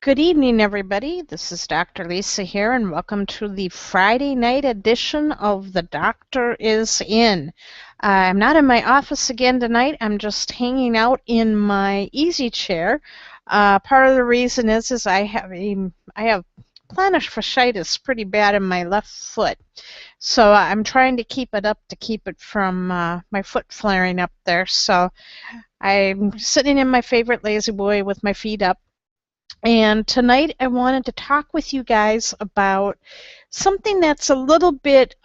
Good evening, everybody. This is Dr. Lisa here, and welcome to the Friday night edition of The Doctor Is In. I'm not in my office again tonight. I'm just hanging out in my easy chair. Part of the reason is I have plantar fasciitis pretty bad in my left foot, so I'm trying to keep it up to keep it from my foot flaring up there. So I'm sitting in my favorite lazy boy with my feet up. And tonight I wanted to talk with you guys about something that's a little bit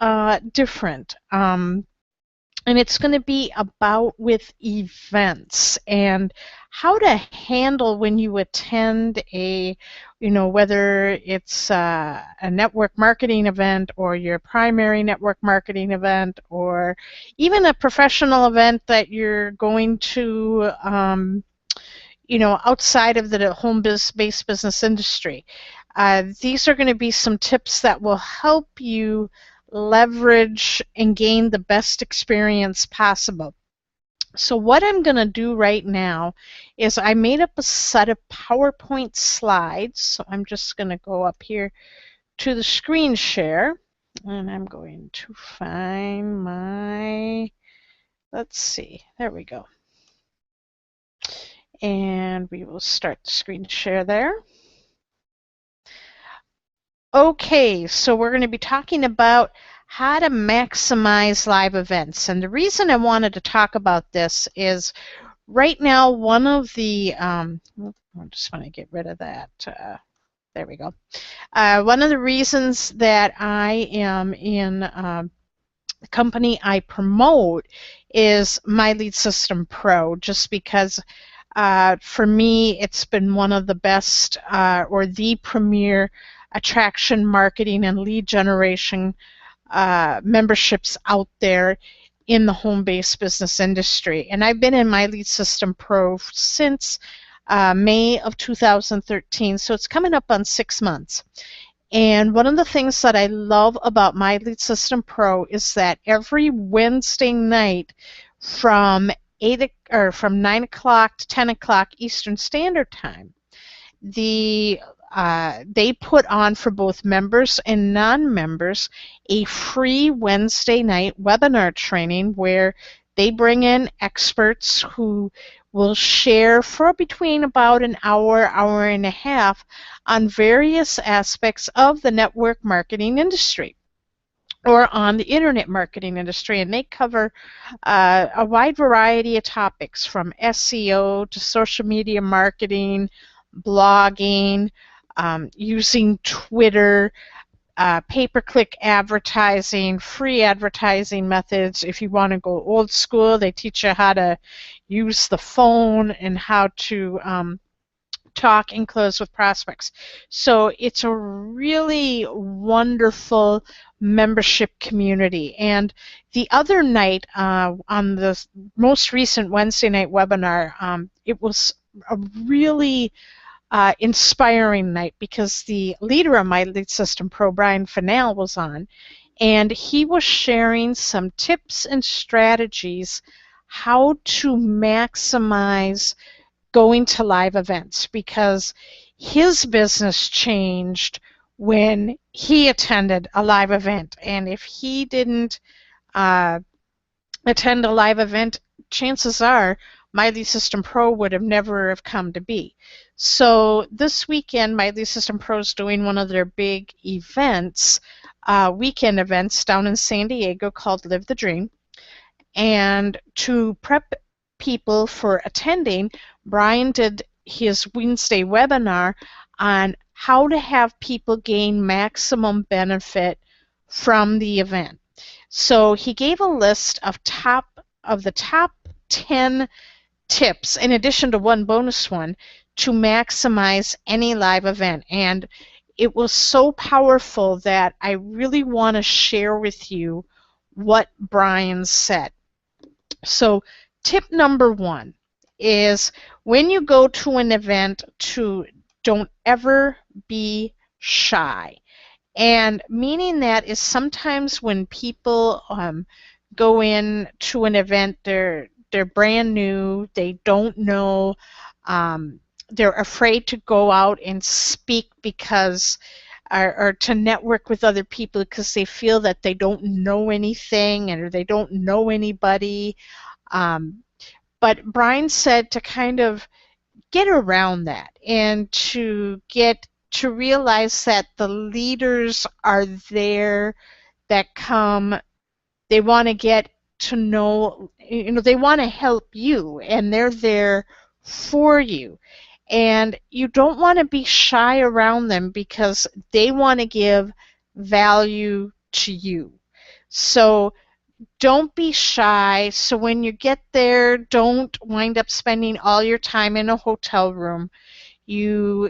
different. And it's going to be about with events and how to handle when you attend whether it's a network marketing event or your primary network marketing event or even a professional event that you're going to outside of the home-based business industry. These are going to be some tips that will help you leverage and gain the best experience possible. So what I'm going to do right now is I made up a set of PowerPoint slides. So I'm just going to go up here to the screen share, and I'm going to find let's see, there we go. And we will start the screen share there. Okay, so we're going to be talking about how to maximize live events. And the reason I wanted to talk about this is right now one of the, I just want to get rid of that. There we go. One of the reasons that I am in the company I promote is My Lead System Pro, just because for me, it's been one of the best or the premier attraction marketing and lead generation memberships out there in the home-based business industry. And I've been in My Lead System Pro since May of 2013, so it's coming up on 6 months. And one of the things that I love about My Lead System Pro is that every Wednesday night from 9 o'clock to 10 o'clock Eastern Standard Time, they put on for both members and non-members a free Wednesday night webinar training where they bring in experts who will share for between about an hour, hour and a half on various aspects of the network marketing industry or on the internet marketing industry, and they cover a wide variety of topics from SEO to social media marketing, blogging, using Twitter, pay-per-click advertising, free advertising methods. If you want to go old school, they teach you how to use the phone and how to talk and close with prospects. So it's a really wonderful membership community. And the other night on the most recent Wednesday night webinar, it was a really inspiring night because the leader of My Lead System Pro, Brian Fennell, was on, and he was sharing some tips and strategies how to maximize going to live events, because his business changed when he attended a live event. And if he didn't attend a live event, chances are My Lead System Pro would have never have come to be. So this weekend, My Lead System Pro is doing one of their big events, weekend events down in San Diego called Live the Dream. And to prep people for attending, Brian did his Wednesday webinar on how to have people gain maximum benefit from the event. So he gave a list of the top 10 tips, in addition to one bonus one, to maximize any live event. And it was so powerful that I really want to share with you what Brian said. So tip number one is when you go to an event, don't ever be shy. And meaning that is sometimes when people go in to an event, they're brand new, they don't know they're afraid to go out and speak because or to network with other people because they feel that they don't know anything or they don't know anybody. But Brian said to kind of get around that and to realize that the leaders are there that come, they want to get to know, they want to help you and they're there for you. And you don't want to be shy around them because they want to give value to you. So don't be shy. So when you get there, don't wind up spending all your time in a hotel room. You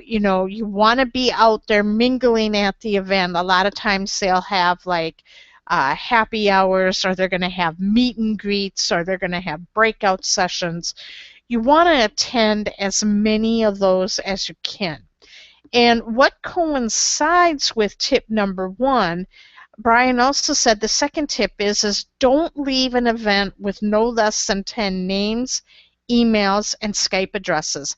want to be out there mingling at the event. A lot of times they'll have like happy hours, or they're going to have meet and greets, or they're going to have breakout sessions. You want to attend as many of those as you can. And what coincides with tip number 1, Brian also said the second tip is don't leave an event with no less than 10 names, emails, and Skype addresses.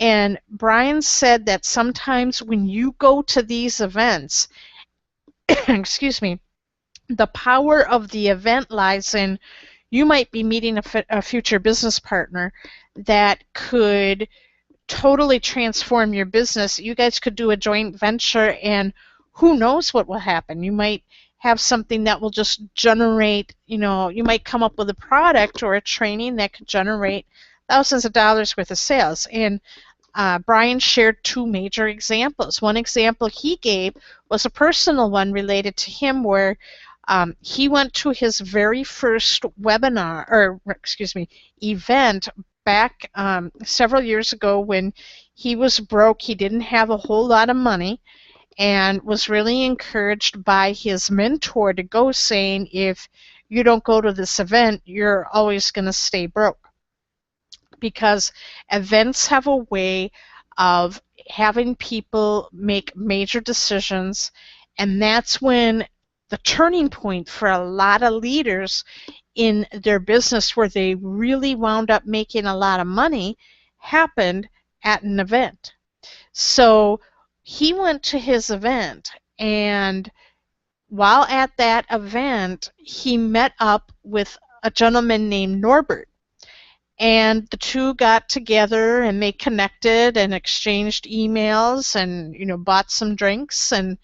And Brian said that sometimes when you go to these events, excuse me, the power of the event lies in you might be meeting a future business partner that could totally transform your business. You guys could do a joint venture, and who knows what will happen. You might have something that will just generate, you might come up with a product or a training that could generate thousands of dollars worth of sales. And Brian shared 2 major examples. One example he gave was a personal one related to him where he went to his very first webinar, or excuse me, event back several years ago when he was broke. He didn't have a whole lot of money and was really encouraged by his mentor to go, saying, if you don't go to this event, you're always going to stay broke. Because events have a way of having people make major decisions, and that's when the turning point for a lot of leaders in their business where they really wound up making a lot of money happened at an event. So he went to his event, and while at that event, he met up with a gentleman named Norbert. And the 2 got together and they connected and exchanged emails and, bought some drinks. And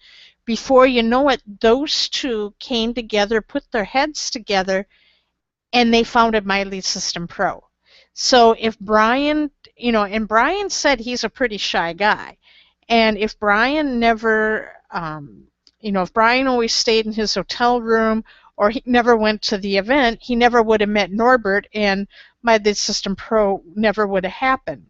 before you know it, those 2 came together, put their heads together, and they founded My Lead System Pro. So if Brian, and Brian said he's a pretty shy guy. And if Brian never, if Brian always stayed in his hotel room or he never went to the event, he never would have met Norbert, and My Lead System Pro never would have happened.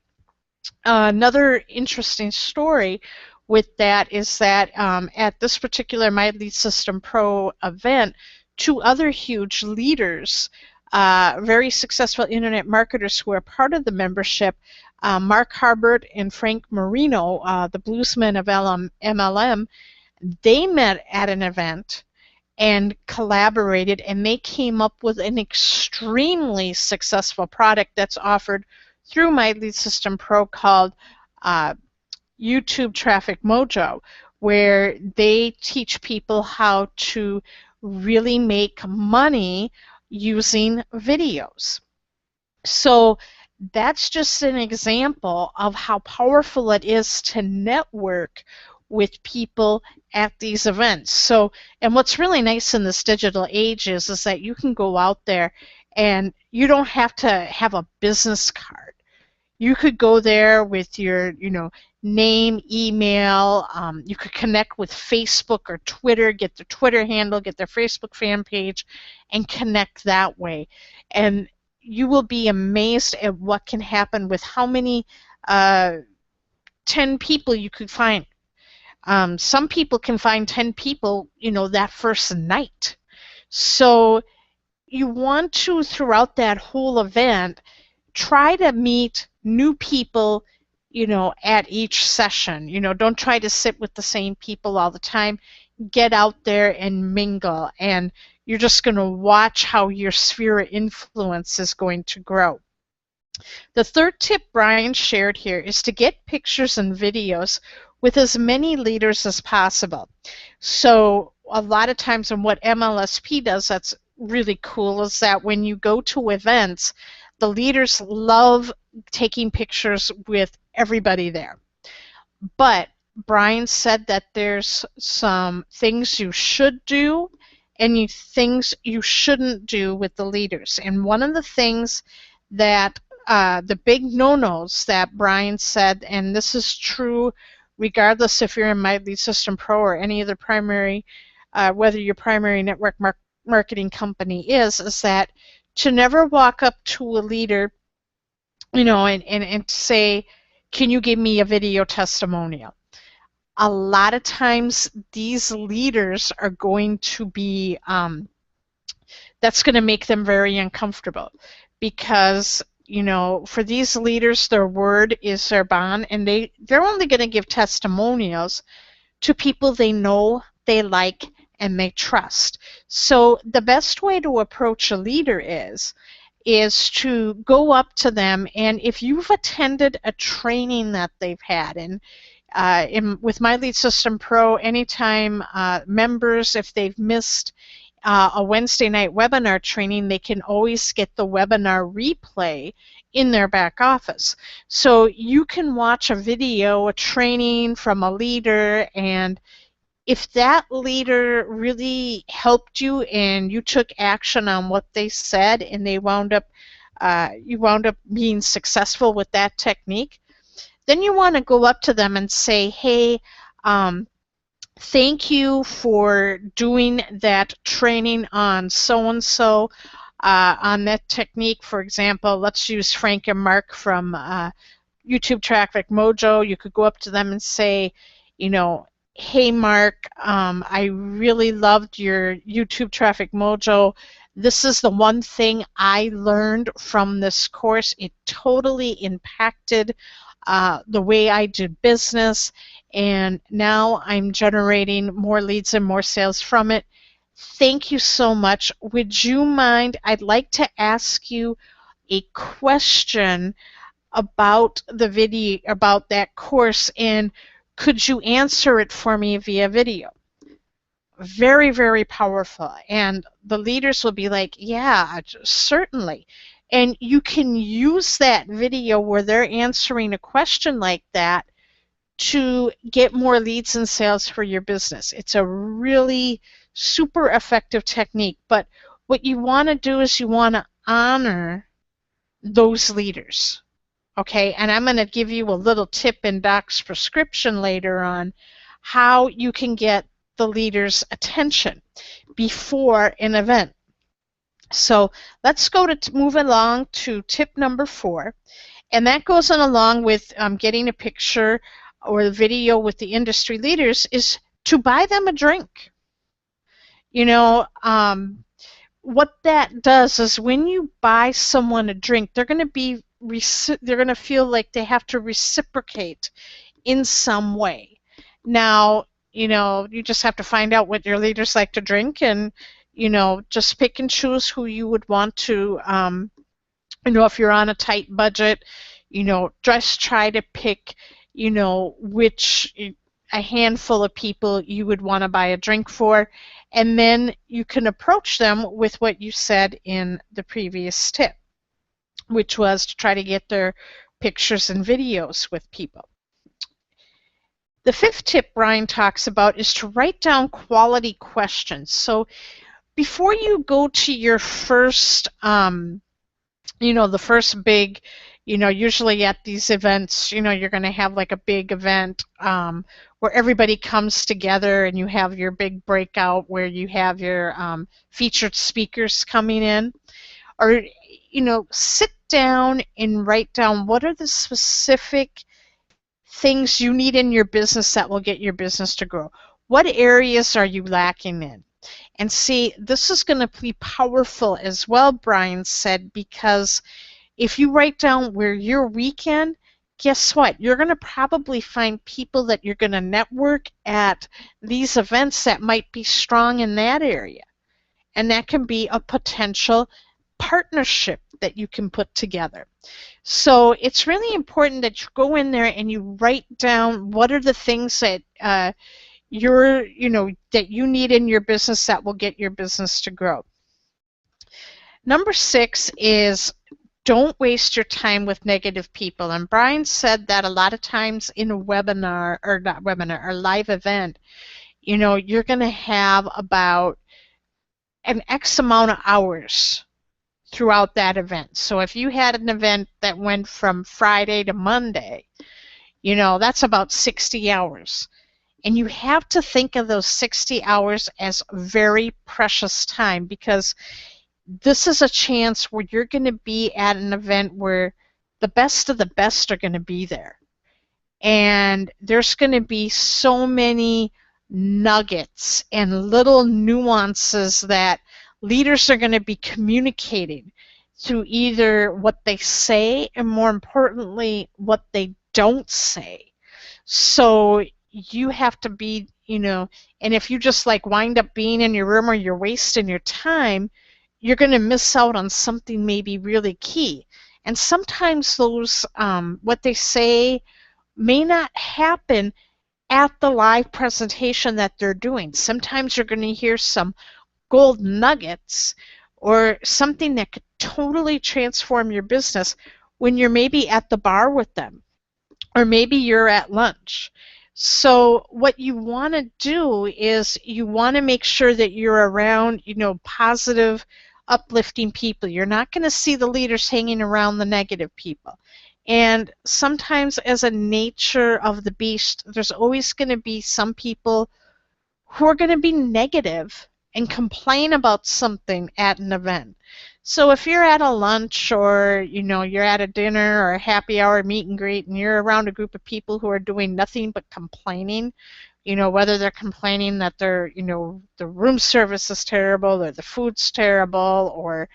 Another interesting story with that is that at this particular My Lead System Pro event, 2 other huge leaders, very successful internet marketers who are part of the membership, Mark Harbert and Frank Marino, the bluesmen of MLM, they met at an event and collaborated, and they came up with an extremely successful product that's offered through My Lead System Pro called YouTube Traffic Mojo, where they teach people how to really make money using videos. So that's just an example of how powerful it is to network with people at these events. So, and what's really nice in this digital age is that you can go out there and you don't have to have a business card. You could go there with your, name, email. You could connect with Facebook or Twitter, get their Twitter handle, get their Facebook fan page, and connect that way. And you will be amazed at what can happen with how many 10 people you could find. Some people can find 10 people, that first night. So you want to, throughout that whole event, try to meet new people, at each session. Don't try to sit with the same people all the time. Get out there and mingle, and you're just going to watch how your sphere of influence is going to grow. The third tip Brian shared here is to get pictures and videos with as many leaders as possible. So a lot of times, and what MLSP does that's really cool is that when you go to events, the leaders love taking pictures with everybody there. But Brian said that there's some things you should do and things you shouldn't do with the leaders. And one of the things that the big no-nos that Brian said, and this is true regardless if you're in My Lead System Pro or any other primary, whether your primary network marketing company is that to never walk up to a leader, and say, can you give me a video testimonial? A lot of times these leaders are going to be, that's going to make them very uncomfortable because, for these leaders, their word is their bond, and they're only going to give testimonials to people they know, they like, and they trust. So the best way to approach a leader is to go up to them, and if you've attended a training that they've had, and with My Lead System Pro, anytime members, if they've missed a Wednesday night webinar training, they can always get the webinar replay in their back office. So you can watch a video, a training from a leader, and if that leader really helped you and you took action on what they said and you wound up being successful with that technique, then you want to go up to them and say, hey, thank you for doing that training on so-and-so, on that technique. For example, let's use Frank and Mark from YouTube Traffic Mojo. You could go up to them and say, hey, Mark, I really loved your YouTube Traffic Mojo. This is the one thing I learned from this course. It totally impacted the way I did business, and now I'm generating more leads and more sales from it. Thank you so much. Would you mind? I'd like to ask you a question about the video, about that course, and could you answer it for me via video? Very, very powerful. And the leaders will be like, yeah, certainly. And you can use that video where they're answering a question like that to get more leads and sales for your business. It's a really super effective technique. But what you want to do is you want to honor those leaders. Okay, and I'm going to give you a little tip in Doc's prescription later on how you can get the leader's attention before an event. So let's go to move along to tip number 4, and that goes on along with getting a picture or a video with the industry leaders, is to buy them a drink. What that does is when you buy someone a drink, they're going to feel like they have to reciprocate in some way. Now, you just have to find out what your leaders like to drink, and just pick and choose who you would want to, if you're on a tight budget, just try to pick, which a handful of people you would want to buy a drink for, and then you can approach them with what you said in the previous tip, which was to try to get their pictures and videos with people. The 5th tip Brian talks about is to write down quality questions. So before you go to your first, the first big, usually at these events, you're going to have like a big event where everybody comes together and you have your big breakout where you have your featured speakers coming in. Or, sit down and write down what are the specific things you need in your business that will get your business to grow. What areas are you lacking in? And see, this is going to be powerful as well, Brian said, because if you write down where you're weak in, guess what? You're going to probably find people that you're going to network at these events that might be strong in that area. And that can be a potential partnership that you can put together. So it's really important that you go in there and you write down what are the things that that you need in your business that will get your business to grow. Number 6 is don't waste your time with negative people. And Brian said that a lot of times in a webinar, or not webinar, or live event, you're going to have about an X amount of hours throughout that event. So if you had an event that went from Friday to Monday, that's about 60 hours. And you have to think of those 60 hours as very precious time, because this is a chance where you're going to be at an event where the best of the best are going to be there. And there's going to be so many nuggets and little nuances that leaders are going to be communicating through either what they say and, more importantly, what they don't say. So you have to be, and if you just wind up being in your room or you're wasting your time, you're going to miss out on something maybe really key. And sometimes those, what they say may not happen at the live presentation that they're doing. Sometimes you're going to hear some gold nuggets or something that could totally transform your business when you're maybe at the bar with them, or maybe you're at lunch. So what you want to do is you want to make sure that you're around, positive, uplifting people. You're not going to see the leaders hanging around the negative people. And sometimes, as a nature of the beast, there's always going to be some people who are going to be negative and complain about something at an event. So if you're at a lunch, or you're at a dinner or a happy hour meet and greet, and you're around a group of people who are doing nothing but complaining, whether they're complaining that the room service is terrible, or the food's terrible, or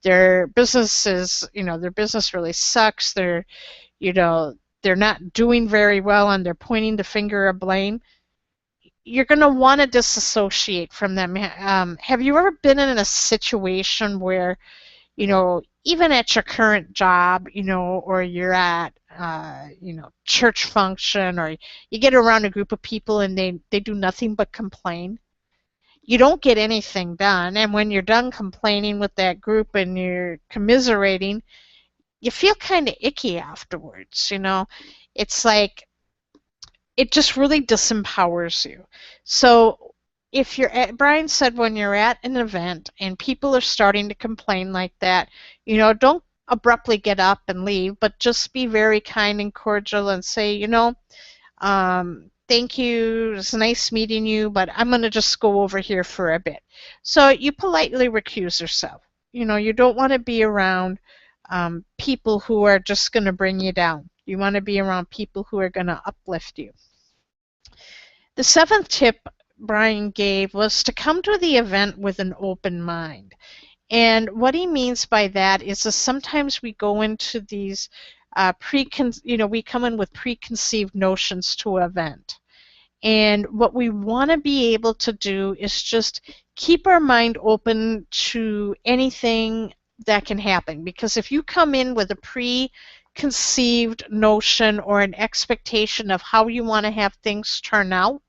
their business really sucks, they're not doing very well, and they're pointing the finger of blame, you're going to want to disassociate from them. Have you ever been in a situation where, even at your current job, or you're at, church function, or you get around a group of people and they do nothing but complain? You don't get anything done. And when you're done complaining with that group and you're commiserating, you feel kind of icky afterwards. It's like, it just really disempowers you. So if you're at, Brian said, when you're at an event and people are starting to complain like that, don't abruptly get up and leave, but just be very kind and cordial and say, thank you, it's nice meeting you, but I'm going to just go over here for a bit. So you politely recuse yourself. You don't want to be around people who are just going to bring you down. You want to be around people who are going to uplift you. The 7th tip Brian gave was to come to the event with an open mind. And what he means by that is that sometimes we go into these we come in with preconceived notions to an event. And what we want to be able to do is just keep our mind open to anything that can happen. Because if you come in with a preconceived notion or an expectation of how you want to have things turn out,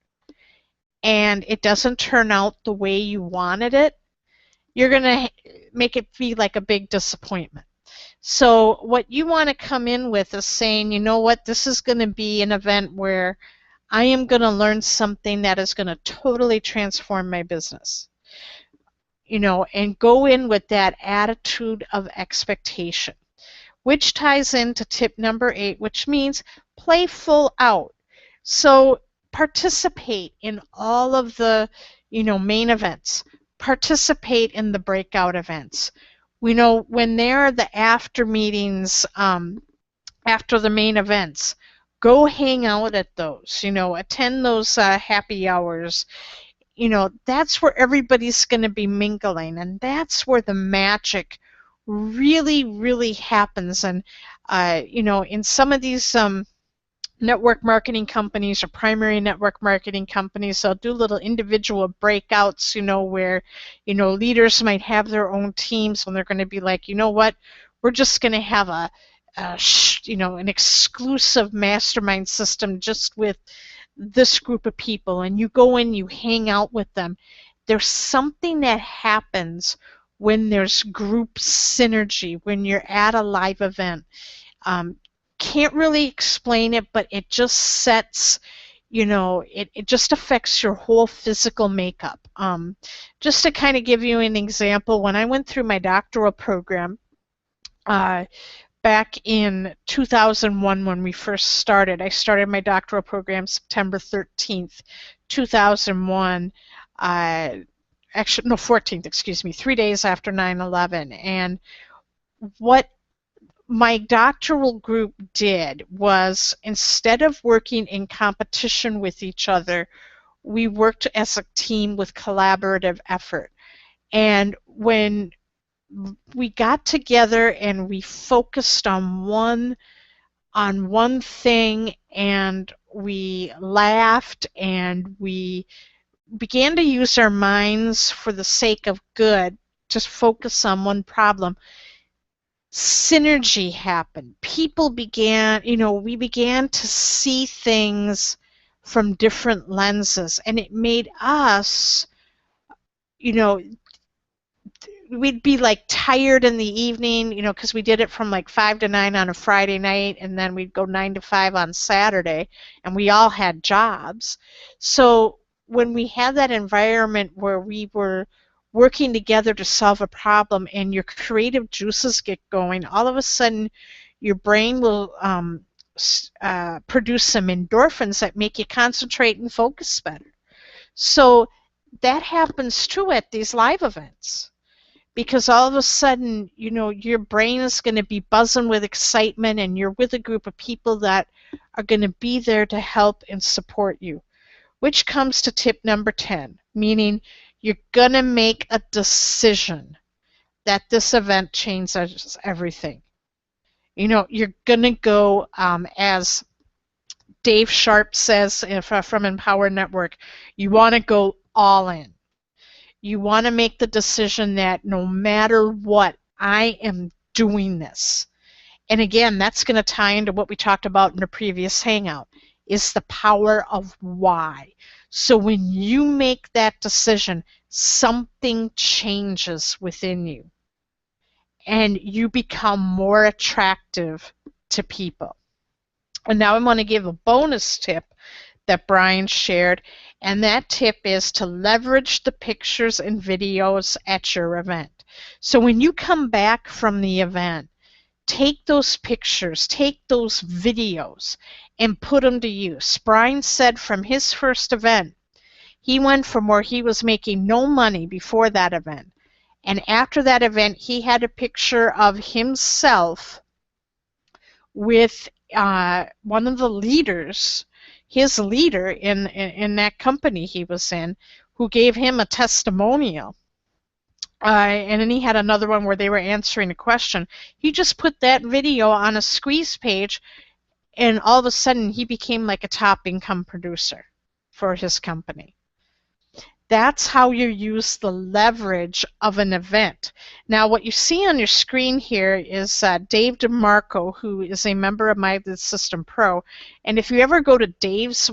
and it doesn't turn out the way you wanted it, you're going to make it feel like a big disappointment. So what you want to come in with is saying, you know what, this is going to be an event where I am going to learn something that is going to totally transform my business. And go in with that attitude of expectation, which ties into tip number 8, which means playful out. So participate in all of the, main events. Participate in the breakout events. We know when there are the after meetings after the main events, go hang out at those. Attend those happy hours. That's where everybody's going to be mingling, and that's where the magic really, really happens. And in some of these network marketing companies or primary network marketing companies, they'll do little individual breakouts, where, leaders might have their own teams, and they're going to be like, you know what, we're just going to have an exclusive mastermind system just with this group of people, and you go in, you hang out with them. There's something that happens when there's group synergy, when you're at a live event. Can't really explain it, but it just sets, it just affects your whole physical makeup. Just to kind of give you an example, when I went through my doctoral program, back in 2001 when we first started. I started my doctoral program September 13th, 2001. Actually, no, 14th, excuse me, 3 days after 9/11. And what my doctoral group did was, instead of working in competition with each other, we worked as a team with collaborative effort. And when we got together and we focused on one thing, and we laughed, and we began to use our minds for the sake of good, just focus on one problem, synergy happened. People began, we began to see things from different lenses, and it made us, we'd be like tired in the evening, because we did it from like 5 to 9 on a Friday night, and then we'd go 9 to 5 on Saturday, and we all had jobs. So when we had that environment where we were working together to solve a problem and your creative juices get going, all of a sudden your brain will produce some endorphins that make you concentrate and focus better. So that happens too at these live events, because all of a sudden, your brain is going to be buzzing with excitement, and you're with a group of people that are going to be there to help and support you. Which comes to tip number 10, meaning you're going to make a decision that this event changes everything. You're going to go, as Dave Sharp says from Empower Network, you want to go all in. You want to make the decision that no matter what, I am doing this. And again, that's going to tie into what we talked about in the previous hangout, is the power of why. So when you make that decision, something changes within you, and you become more attractive to people. And now I want to give a bonus tip that Brian shared, and that tip is to leverage the pictures and videos at your event. So when you come back from the event, take those pictures, take those videos, and put them to use. Brian said from his first event, he went from where he was making no money before that event, and after that event, he had a picture of himself with one of the leaders, his leader in that company he was in, who gave him a testimonial. And then he had another one where they were answering a question. He just put that video on a squeeze page, and all of a sudden he became like a top income producer for his company. That's how you use the leverage of an event. Now, what you see on your screen here is Dave DeMarco, who is a member of My System Pro. And if you ever go to Dave's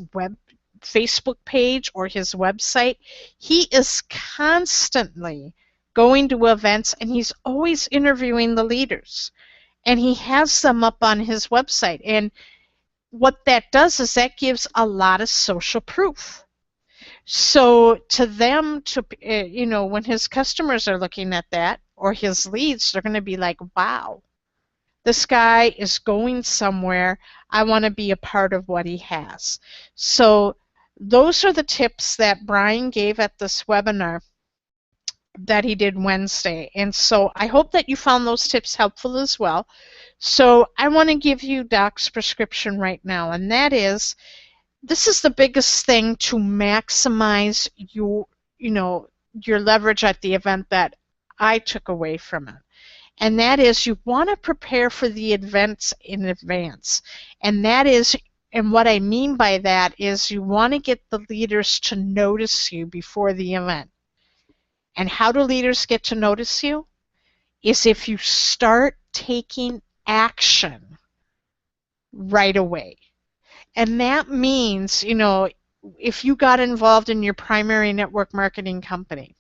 Facebook page or his website, he is constantly going to events, and he's always interviewing the leaders. And he has them up on his website. And what that does is that gives a lot of social proof. So to them, when his customers are looking at that, or his leads, they're going to be like, wow, this guy is going somewhere. I want to be a part of what he has. So those are the tips that Brian gave at this webinar that he did Wednesday. And so I hope that you found those tips helpful as well. So I want to give you Doc's prescription right now, and that is, this is the biggest thing to maximize your leverage at the event that I took away from it. And that is, you want to prepare for the events in advance. And that is, And what I mean by that is you want to get the leaders to notice you before the event. And how do leaders get to notice you? Is if you start taking action right away. And that means, if you got involved in your primary network marketing company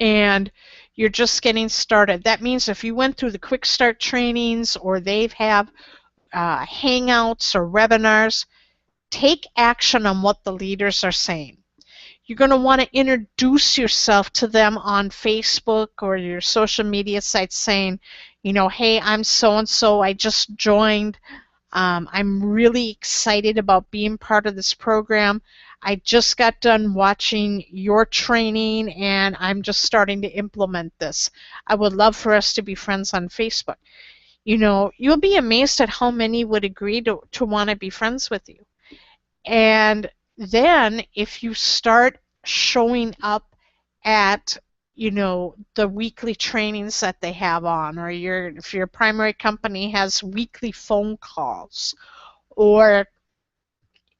and you're just getting started, that means if you went through the quick start trainings or they have hangouts or webinars, take action on what the leaders are saying. You're going to want to introduce yourself to them on Facebook or your social media sites saying, hey, I'm so-and-so, I just joined. I'm really excited about being part of this program. I just got done watching your training and I'm just starting to implement this. I would love for us to be friends on Facebook. You'll be amazed at how many would agree to want to be friends with you. And then if you start showing up at the weekly trainings that they have on, or if your primary company has weekly phone calls, or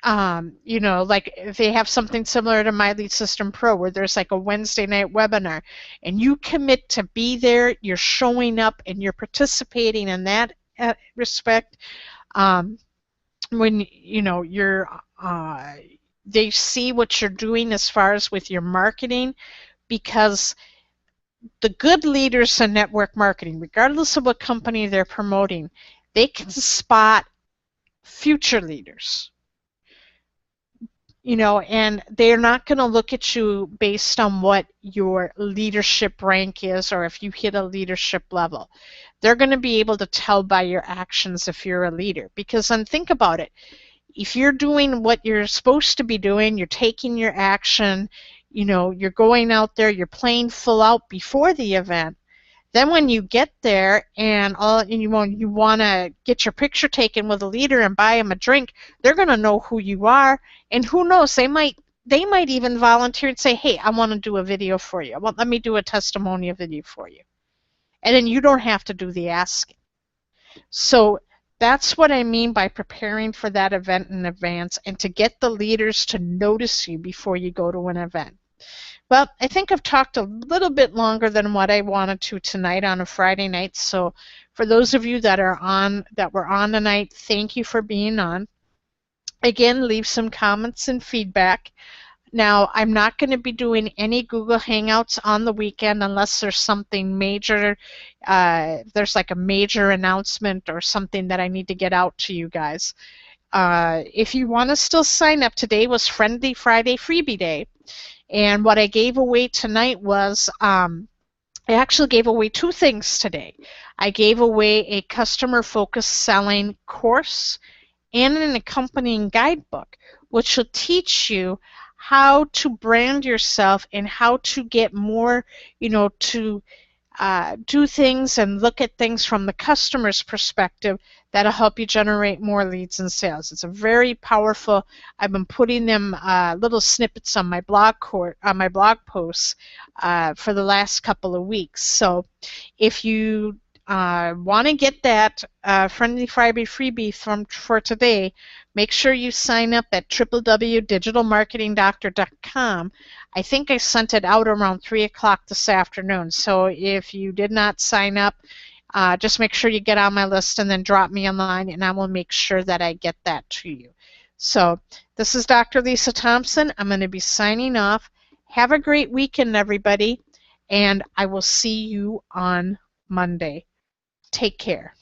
like if they have something similar to My Lead System Pro where there's like a Wednesday night webinar and you commit to be there, you're showing up and you're participating in that respect, when they see what you're doing as far as with your marketing, because the good leaders in network marketing, regardless of what company they're promoting, they can spot future leaders. And they're not going to look at you based on what your leadership rank is or if you hit a leadership level. They're going to be able to tell by your actions if you're a leader. Because then think about it. If you're doing what you're supposed to be doing, you're taking your action, you're going out there, you're playing full out before the event, then when you get there and you want to get your picture taken with a leader and buy them a drink, they're going to know who you are, and who knows, they might even volunteer and say, hey, I want to do a video for you. Let me do a testimonial video for you. And then you don't have to do the asking. So that's what I mean by preparing for that event in advance and to get the leaders to notice you before you go to an event. Well, I think I've talked a little bit longer than what I wanted to tonight on a Friday night. So for those of you that were on tonight, thank you for being on. Again, leave some comments and feedback. Now, I'm not going to be doing any Google Hangouts on the weekend unless there's something major, there's like a major announcement or something that I need to get out to you guys. If you want to still sign up, today was Friendly Friday Freebie Day. And what I gave away tonight was, I actually gave away two things today. I gave away a customer-focused selling course and an accompanying guidebook, which will teach you how to brand yourself and how to get more, to do things and look at things from the customer's perspective that'll help you generate more leads and sales. It's a very powerful. I've been putting them little snippets on my blog posts for the last couple of weeks. So if you want to get that Friendly Friday freebie for today, make sure you sign up at www.digitalmarketingdoctor.com. I think I sent it out around 3 o'clock this afternoon. So if you did not sign up, just make sure you get on my list and then drop me a line, and I will make sure that I get that to you. So this is Dr. Lisa Thompson. I'm going to be signing off. Have a great weekend, everybody, and I will see you on Monday. Take care.